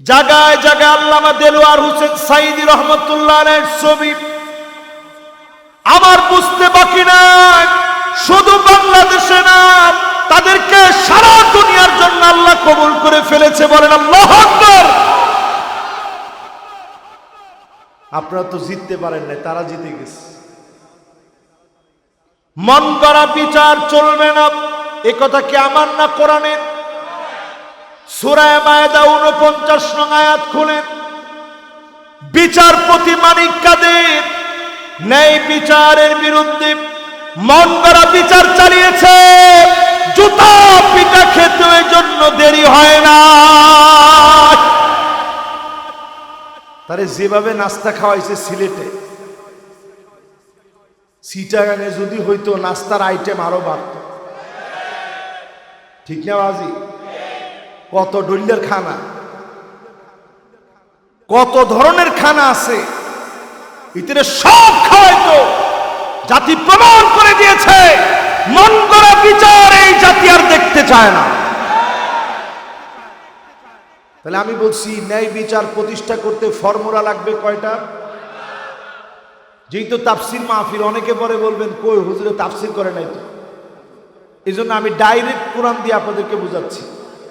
জায়গায় জায়গায় আল্লামা দেলোয়ার হোসেন সাইদি রহমতুল্লাহ আলাইহির ছবি। আমার বুঝতে বাকি নাই, শুধু বাংলাদেশে না, তাদেরকে সারা দুনিয়ার জন্য আল্লাহ কবুল করে ফেলেছে। বলেন আল্লাহু আকবার। আপনারা তো জিততে পারেন না, তারা জিতে গেছে। মন গড়া বিচার চলবে না, এ কথা কি আমার না কোরআনের? সূরা মায়েদা ৪৯ নং আয়াত খুলেন। বিচারপতি মানিক কাদের ন্যায় বিচারের বিরুদ্ধে মন গড়া বিচার চালিয়েছে। জুতা পিটা খেতে ওই জন্য দেরি হয় না। তারে যেভাবে নাস্তা খাওয়াইছে সিলেটে, চিটাগাঙে যদি হইতো নাস্তার আইটেম আরো বাড়ত। ঠিক না বাজি? কত ডলিয়ার খানা, কত ধরনের খানা আছে, ভিতরে সব খাওয়াইতো। জাতি প্রমাণ করে দিয়েছে মন গড়া বিচার এই জাতি আর দেখতে চায় না। তাহলে আমি বলছি, ন্যায় বিচার প্রতিষ্ঠা করতে ফর্মুলা লাগবে কয়টা? যেহেতু তাফসির মাহফিল, অনেকে পরে বলবেন কই হুজুরে তাফসির করে নাই তো, এই জন্য আমি ডাইরেক্ট কোরআন দিয়ে আপনাদেরকে বুঝাচ্ছি।